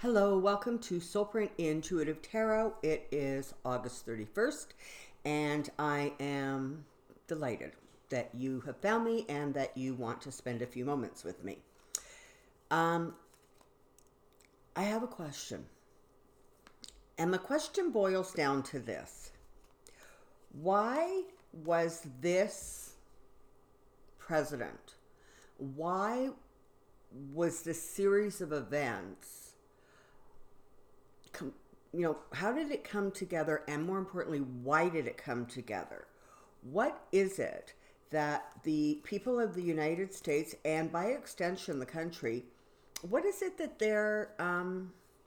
Hello, welcome to Soulprint Intuitive Tarot. It is August 31st, and I am delighted that you have found me and that you want to spend a few moments with me. I have a question, and the question boils down to this. Why was this president? Why was this series of events, how did it come together? And more importantly, why did it come together? What is it that the people of the United States, and by extension the country, what is it that they're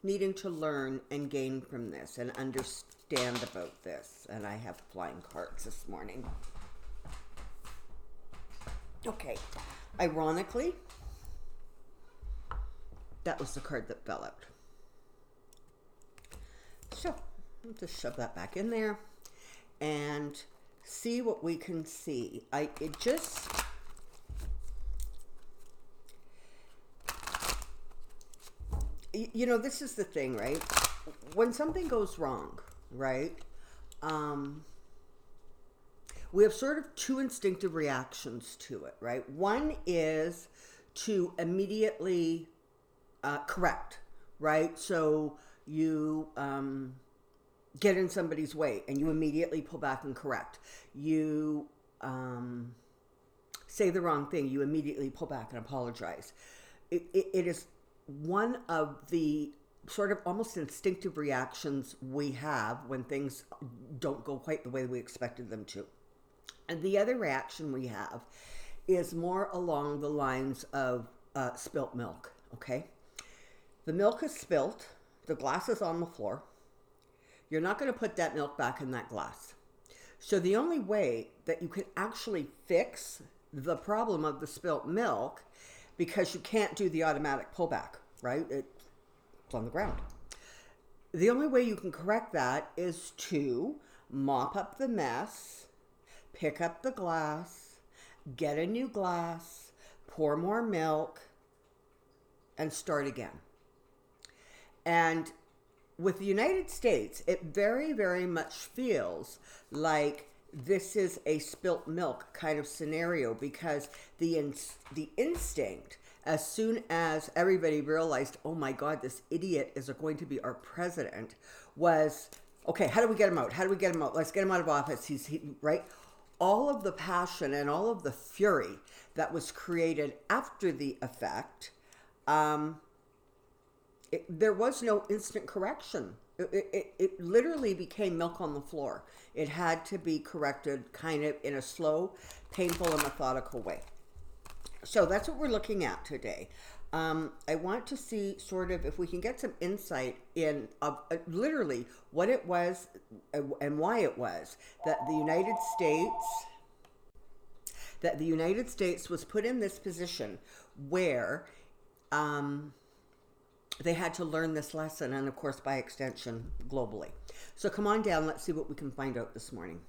needing to learn and gain from this and understand about this? And I have flying cards this morning. Okay, ironically, that was the card that fell out. So I'll just shove that back in there and see what we can see. This is the thing, right? When something goes wrong, right? We have sort of two instinctive reactions to it, right? One is to immediately correct, right? So you get in somebody's way and you immediately pull back and correct. You say the wrong thing, you immediately pull back and apologize. It is one of the sort of almost instinctive reactions we have when things don't go quite the way we expected them to. And the other reaction we have is more along the lines of spilt milk, okay? The milk is spilt. The glass is on the floor. You're not going to put that milk back in that glass. So the only way that you can actually fix the problem of the spilt milk, because you can't do the automatic pullback, right? It's on the ground. The only way you can correct that is to mop up the mess, pick up the glass, get a new glass, pour more milk, and start again. And with the United States, it very, very much feels like this is a spilt milk kind of scenario, because the instinct, as soon as everybody realized, oh my God, this idiot is going to be our president, was, okay, how do we get him out? How do we get him out? Let's get him out of office. Right? All of the passion and all of the fury that was created after the effect, there was no instant correction. It literally became milk on the floor. It had to be corrected kind of in a slow, painful, and methodical way. So that's what we're looking at today. I want to see sort of if we can get some insight in literally what it was and why it was that the United States was put in this position where they had to learn this lesson, and of course, by extension, globally. So come on down, let's see what we can find out this morning.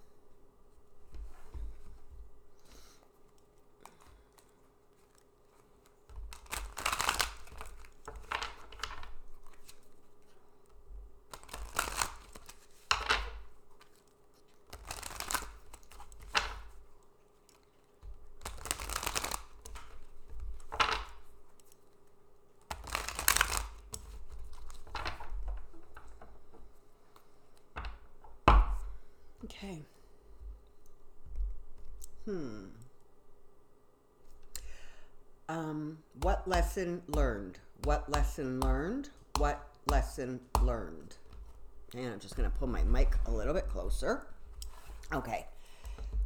Okay. What lesson learned? What lesson learned? What lesson learned? And I'm just going to pull my mic a little bit closer. Okay.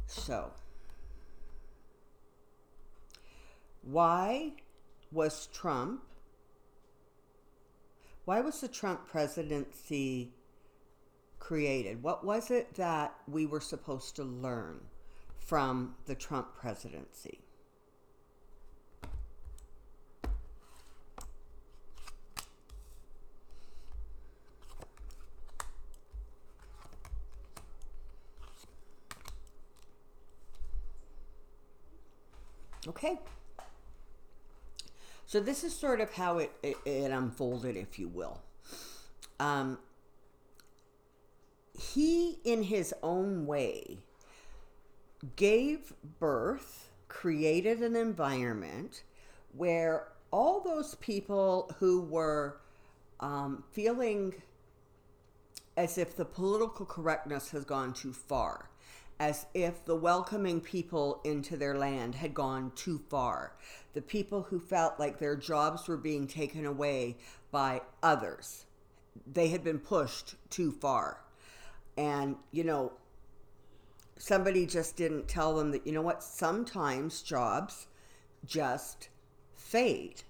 So, why was the Trump presidency created? What was it that we were supposed to learn from the Trump presidency? Okay. So this is sort of how it unfolded, if you will. he, in his own way, gave birth, created an environment where all those people who were feeling as if the political correctness has gone too far, as if the welcoming people into their land had gone too far, the people who felt like their jobs were being taken away by others, they had been pushed too far. And, somebody just didn't tell them that, sometimes jobs just fade.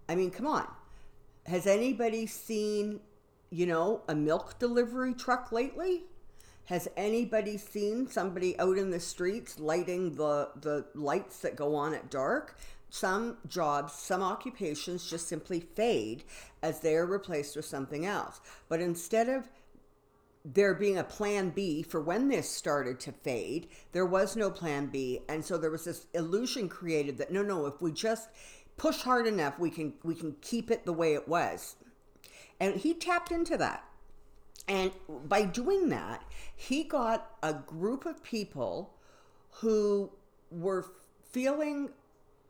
I mean, come on. Has anybody seen, a milk delivery truck lately? Has anybody seen somebody out in the streets lighting the lights that go on at dark? Some jobs, some occupations just simply fade as they are replaced with something else. But instead of there being a plan B for when this started to fade, there was no plan B. And so there was this illusion created that no, if we just push hard enough, we can keep it the way it was. And he tapped into that. And by doing that, he got a group of people who were feeling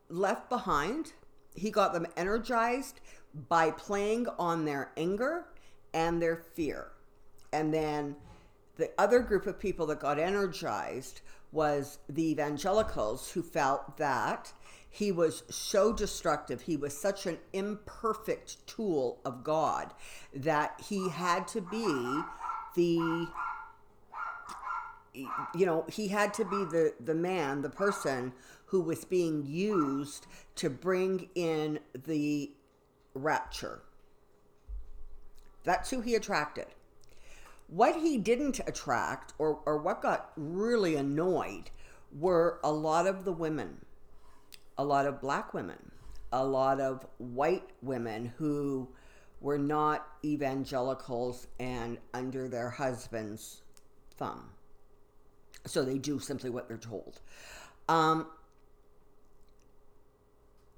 left behind. He got them energized by playing on their anger and their fear. And then the other group of people that got energized was the evangelicals, who felt that he was so destructive. He was such an imperfect tool of God that he had to be the man, the person who was being used to bring in the rapture. That's who he attracted. What he didn't attract, or what got really annoyed, were a lot of the women, a lot of black women, a lot of white women who were not evangelicals and under their husband's thumb. So they do simply what they're told.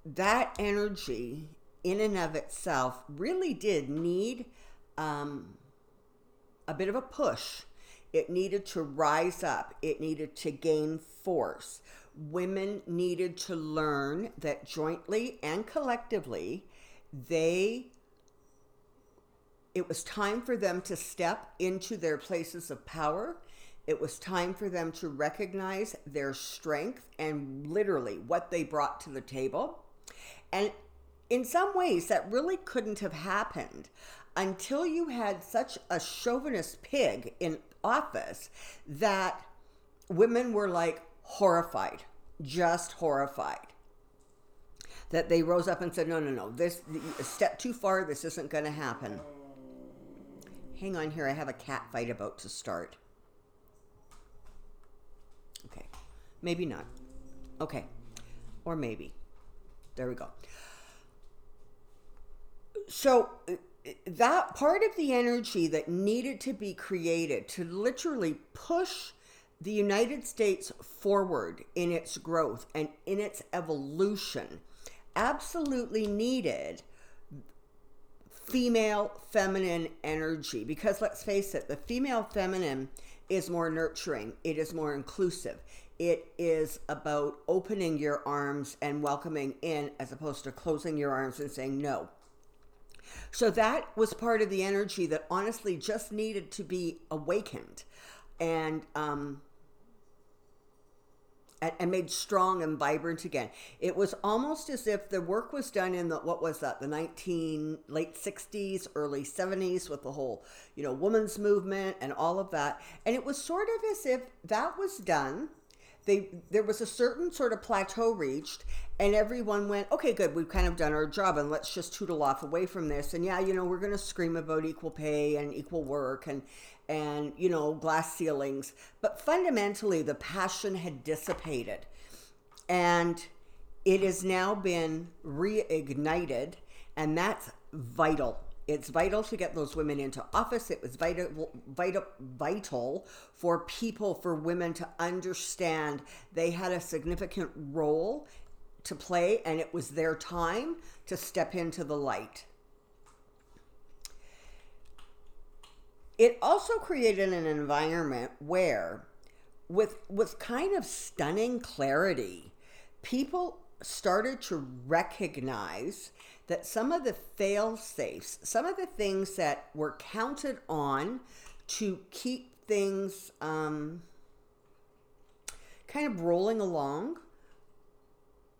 That energy in and of itself really did need a bit of a push. It needed to rise up. It needed to gain force. Women needed to learn that jointly and collectively, it was time for them to step into their places of power. It was time for them to recognize their strength and literally what they brought to the table. And in some ways, that really couldn't have happened until you had such a chauvinist pig in office that women were like horrified, just horrified. That they rose up and said, no, this a step too far, this isn't going to happen. Hang on here, I have a cat fight about to start. Okay, maybe not. Okay, or maybe. There we go. So that part of the energy that needed to be created to literally push the United States forward in its growth and in its evolution absolutely needed female feminine energy, because let's face it, the female feminine is more nurturing, it is more inclusive, it is about opening your arms and welcoming in as opposed to closing your arms and saying no. So that was part of the energy that honestly just needed to be awakened and made strong and vibrant again. It was almost as if the work was done in the late 60s, early 70s with the whole, women's movement and all of that. And it was sort of as if that was done. There was a certain sort of plateau reached, and everyone went, okay, good, we've kind of done our job, and let's just tootle off away from this. And yeah, we're going to scream about equal pay and equal work and glass ceilings. But fundamentally, the passion had dissipated, and it has now been reignited, and that's vital. It's vital to get those women into office. It was vital for women to understand they had a significant role to play, and it was their time to step into the light. it also created an environment where, with kind of stunning clarity, people started to recognize that some of the fail safes, some of the things that were counted on to keep things kind of rolling along,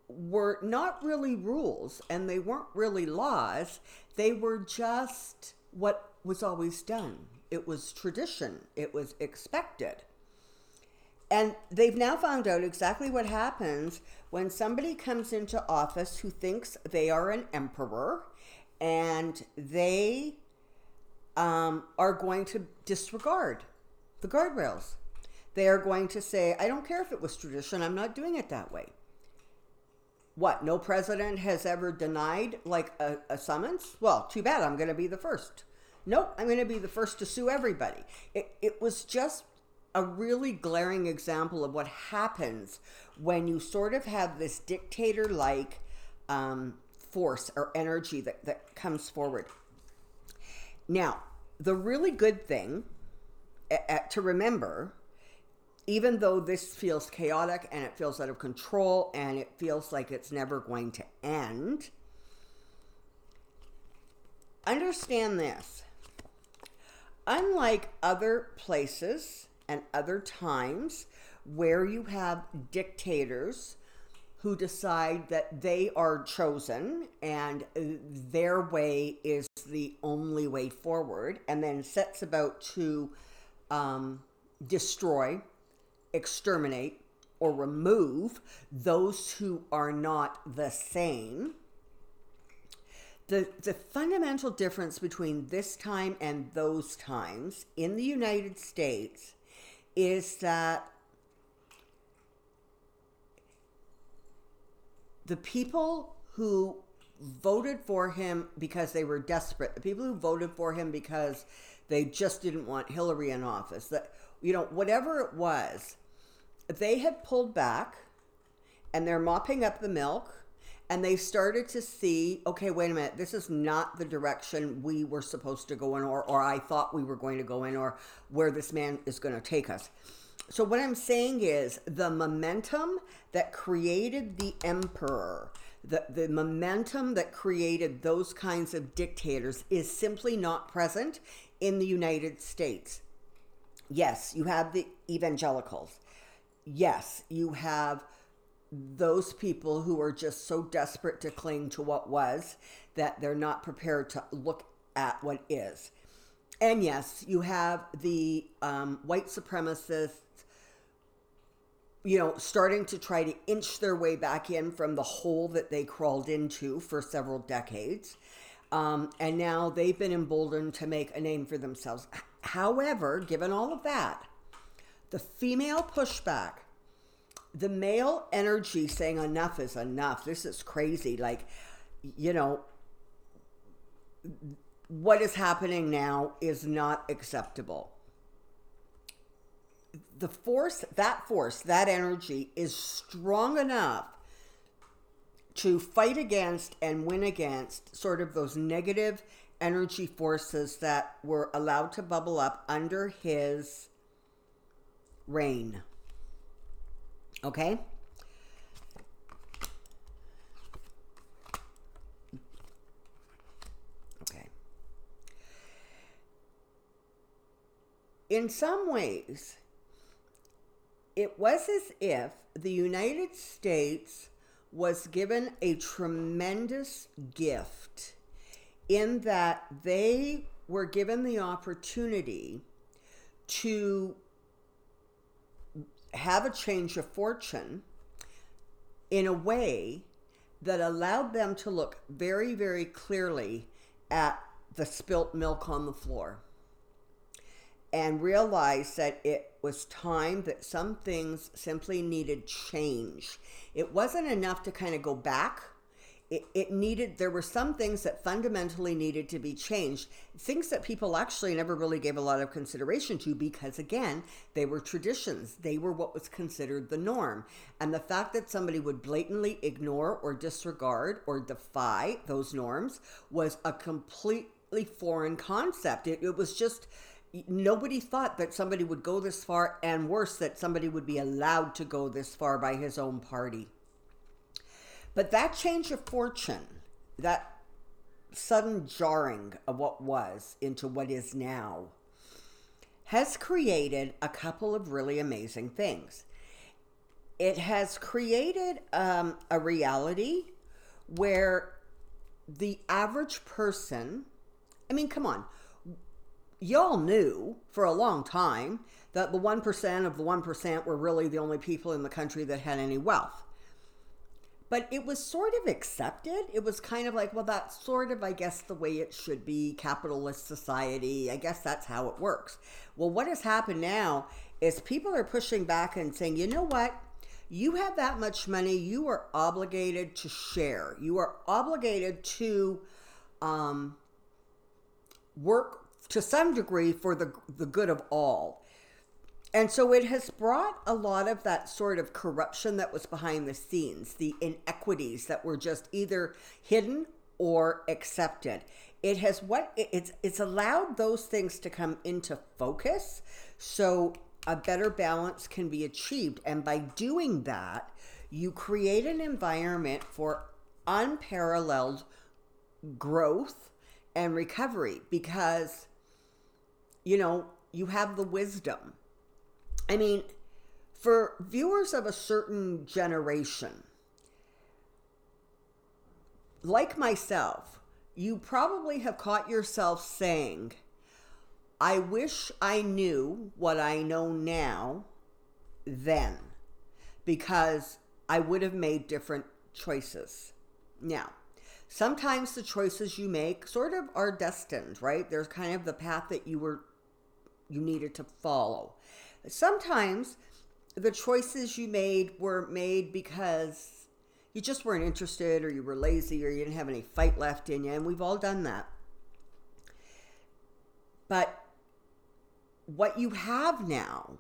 were not really rules, and they weren't really laws. They were just what was always done. It was tradition. It was expected. And they've now found out exactly what happens when somebody comes into office who thinks they are an emperor, and they are going to disregard the guardrails. They are going to say, I don't care if it was tradition, I'm not doing it that way. What, no president has ever denied like a summons? Well, too bad, I'm going to be the first. Nope, I'm going to be the first to sue everybody. It was just a really glaring example of what happens when you sort of have this dictator-like force or energy that comes forward. Now, the really good thing to remember, even though this feels chaotic and it feels out of control and it feels like it's never going to end, understand this. Unlike other places and other times where you have dictators who decide that they are chosen and their way is the only way forward, and then sets about to destroy, exterminate, or remove those who are not the same. The fundamental difference between this time and those times in the United States is that the people who voted for him because they were desperate, the people who voted for him because they just didn't want Hillary in office, that, whatever it was, they had pulled back and they're mopping up the milk, and they started to see, okay, wait a minute, this is not the direction we were supposed to go in, or I thought we were going to go in, or where this man is going to take us. So what I'm saying is the momentum that created the emperor, the momentum that created those kinds of dictators is simply not present in the United States. Yes, you have the evangelicals. Yes, you have those people who are just so desperate to cling to what was that they're not prepared to look at what is. And yes, you have the white supremacists, starting to try to inch their way back in from the hole that they crawled into for several decades. And now they've been emboldened to make a name for themselves. However, given all of that, the female pushback, the male energy saying enough is enough, this is crazy, what is happening now is not acceptable. The force, that energy is strong enough to fight against and win against sort of those negative energy forces that were allowed to bubble up under his reign. Okay? Okay. In some ways, it was as if the United States was given a tremendous gift in that they were given the opportunity to have a change of fortune in a way that allowed them to look very, very clearly at the spilt milk on the floor and realize that it was time that some things simply needed change. It wasn't enough to kind of go back. There were some things that fundamentally needed to be changed, things that people actually never really gave a lot of consideration to because, again, they were traditions. They were what was considered the norm. And the fact that somebody would blatantly ignore or disregard or defy those norms was a completely foreign concept. It was just, nobody thought that somebody would go this far, and worse, that somebody would be allowed to go this far by his own party. But that change of fortune, that sudden jarring of what was into what is now, has created a couple of really amazing things. It has created a reality where the average person, I mean, come on, y'all knew for a long time that the 1% of the 1% were really the only people in the country that had any wealth. But it was sort of accepted. It was kind of like, well, that's sort of, I guess, the way it should be, capitalist society. I guess that's how it works. Well, what has happened now is people are pushing back and saying, you know what? You have that much money. You are obligated to share. You are obligated to work to some degree for the good of all. And so it has brought a lot of that sort of corruption that was behind the scenes, the inequities that were just either hidden or accepted. It's allowed those things to come into focus so a better balance can be achieved. And by doing that, you create an environment for unparalleled growth and recovery because, you know, you have the wisdom. I mean, for viewers of a certain generation, like myself, you probably have caught yourself saying, I wish I knew what I know now then, because I would have made different choices. Now, sometimes the choices you make sort of are destined, right? There's kind of the path that you needed to follow. Sometimes the choices you made were made because you just weren't interested, or you were lazy, or you didn't have any fight left in you, and we've all done that. But what you have now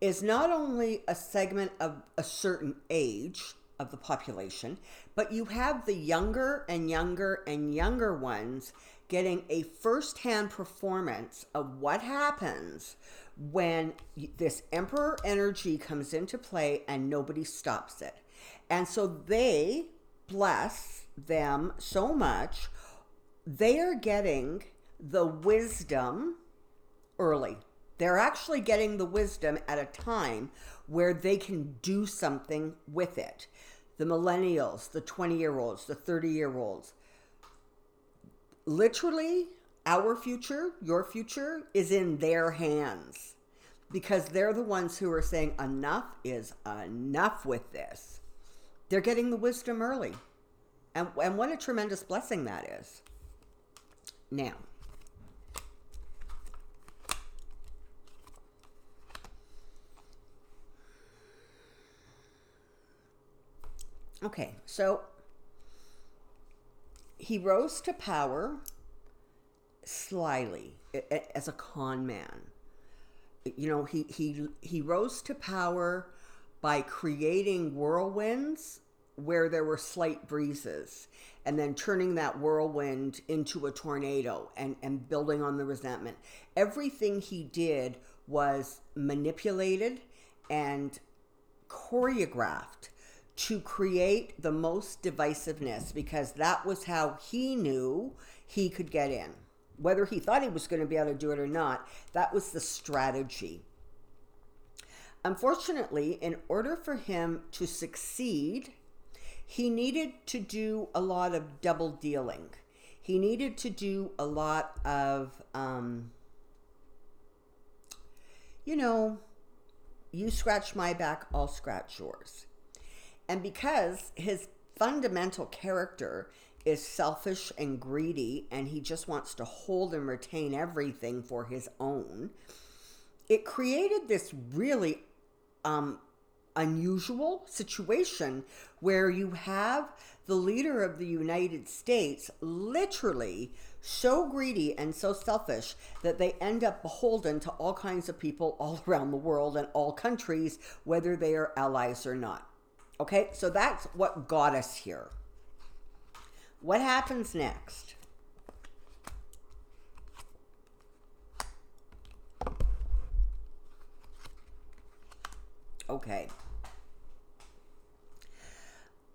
is not only a segment of a certain age of the population, but you have the younger and younger and younger ones getting a first-hand performance of what happens when this emperor energy comes into play and nobody stops it. And so they, bless them so much, they are getting the wisdom early. They're actually getting the wisdom at a time where they can do something with it. The millennials, the 20-year-olds, the 30-year-olds. Literally, our future, your future, is in their hands because they're the ones who are saying enough is enough with this. They're getting the wisdom early. And what a tremendous blessing that is. Now, okay, so he rose to power slyly as a con man. You know, he rose to power by creating whirlwinds where there were slight breezes, and then turning that whirlwind into a tornado and building on the resentment. Everything he did was manipulated and choreographed to create the most divisiveness, because that was how he knew he could get in. Whether he thought he was going to be able to do it or not, that was the strategy. Unfortunately, in order for him to succeed, he needed to do a lot of double dealing. He needed to do a lot of, you scratch my back, I'll scratch yours. And because his fundamental character is selfish and greedy, and he just wants to hold and retain everything for his own, it created this really unusual situation where you have the leader of the United States literally so greedy and so selfish that they end up beholden to all kinds of people all around the world and all countries, whether they are allies or not. Okay, so that's what got us here. What happens next? Okay.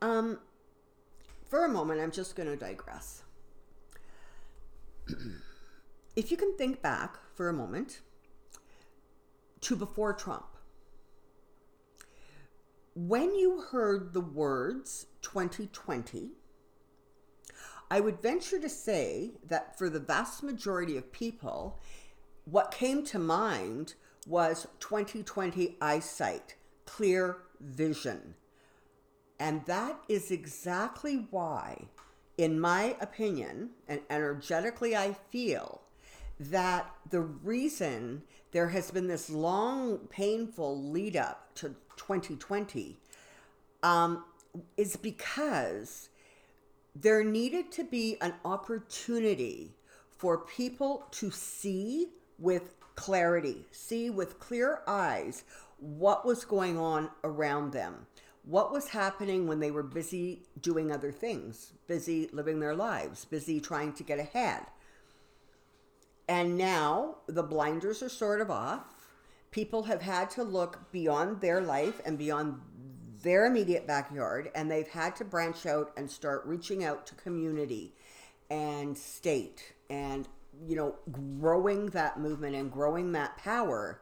For a moment, I'm just going to digress. If you can think back for a moment to before Trump, when you heard the words 2020, I would venture to say that for the vast majority of people, what came to mind was 2020 eyesight, clear vision. And that is exactly why, in my opinion, and energetically I feel, that the reason there has been this long, painful lead up to 2020 is because there needed to be an opportunity for people to see with clarity, see with clear eyes what was going on around them, what was happening when they were busy doing other things, busy living their lives, busy trying to get ahead. And now the blinders are sort of off. People have had to look beyond their life and beyond their immediate backyard, and they've had to branch out and start reaching out to community and state and, growing that movement and growing that power,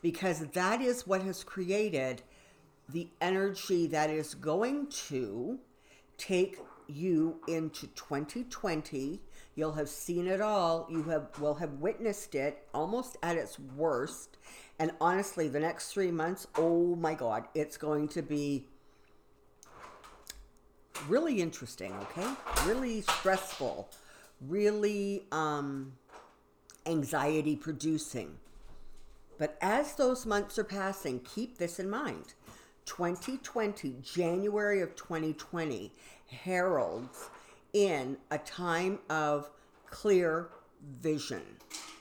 because that is what has created the energy that is going to take you into 2020. You'll have seen it all. Will have witnessed it almost at its worst. And honestly, the next 3 months, oh my God, it's going to be really interesting, okay? Really stressful, really anxiety producing. But as those months are passing, keep this in mind. 2020, January of 2020, heralds in a time of clear vision.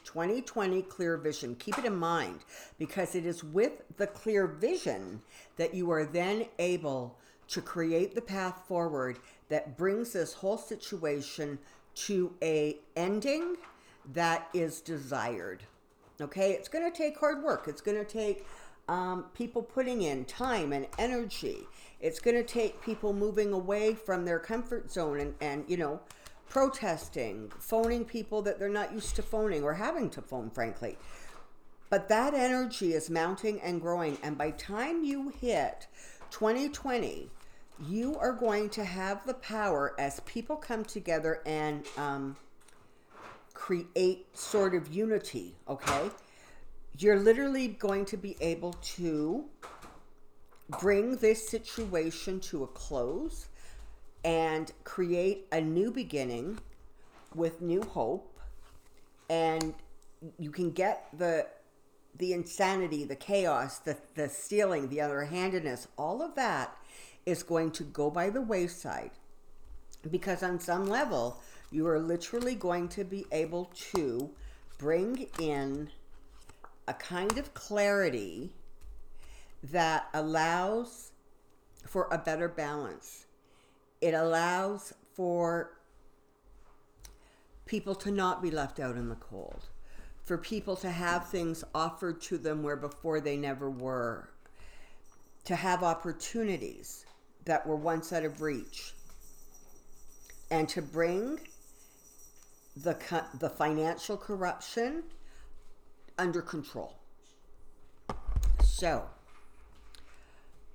2020 clear vision. Keep it in mind, because it is with the clear vision that you are then able to create the path forward that brings this whole situation to a ending that is desired. Okay, it's going to take hard work. It's going to take people putting in time and energy. It's going to take people moving away from their comfort zone and protesting, phoning people that they're not used to phoning or having to phone, frankly. But that energy is mounting and growing. And by time you hit 2020, you are going to have the power as people come together and create sort of unity, okay? You're literally going to be able to bring this situation to a close and create a new beginning with new hope. And you can get the insanity, the chaos, the stealing, the underhandedness, all of that is going to go by the wayside, because on some level you are literally going to be able to bring in a kind of clarity that allows for a better balance. It allows for people to not be left out in the cold, for people to have things offered to them where before they never were, to have opportunities that were once out of reach, and to bring the financial corruption under control. So,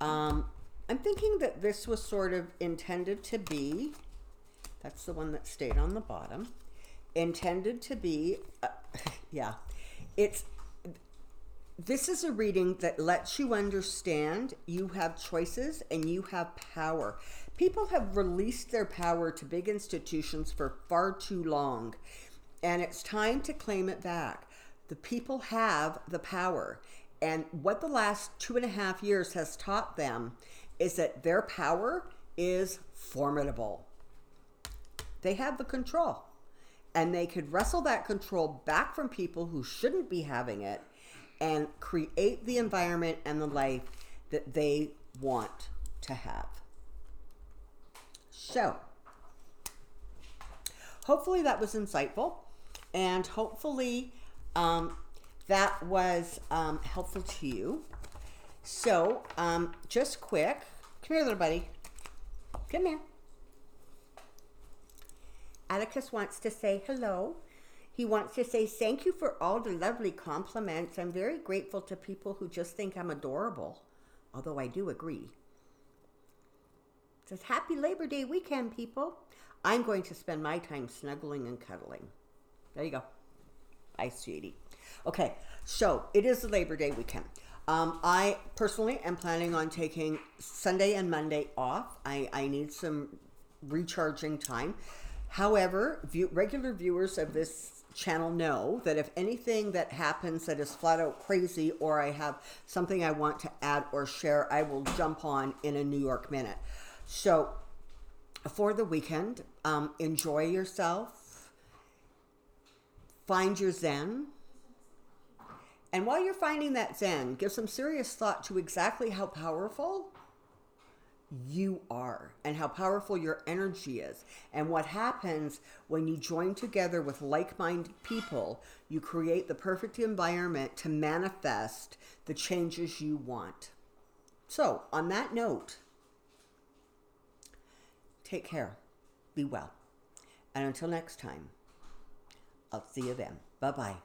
I'm thinking that this was sort of intended to be, that's the one that stayed on the bottom, intended to be, this is a reading that lets you understand you have choices and you have power. People have released their power to big institutions for far too long, and it's time to claim it back. The people have the power, and what the last 2.5 years has taught them is that their power is formidable. They have the control, and they could wrestle that control back from people who shouldn't be having it and create the environment and the life that they want to have. So, hopefully that was insightful, and hopefully that was helpful to you. So, just quick. Come here, little buddy. Come here. Atticus wants to say hello. He wants to say thank you for all the lovely compliments. I'm very grateful to people who just think I'm adorable, although I do agree. It says, happy Labor Day weekend, people. I'm going to spend my time snuggling and cuddling. There you go. Bye, sweetie. Okay, so it is the Labor Day weekend. I personally am planning on taking Sunday and Monday off. I need some recharging time. However, regular viewers of this channel know that if anything that happens that is flat out crazy, or I have something I want to add or share, I will jump on in a New York minute. So for the weekend, enjoy yourself, find your Zen. And while you're finding that Zen, give some serious thought to exactly how powerful you are and how powerful your energy is. And what happens when you join together with like-minded people, you create the perfect environment to manifest the changes you want. So, on that note, take care, be well, and until next time, I'll see you then. Bye-bye.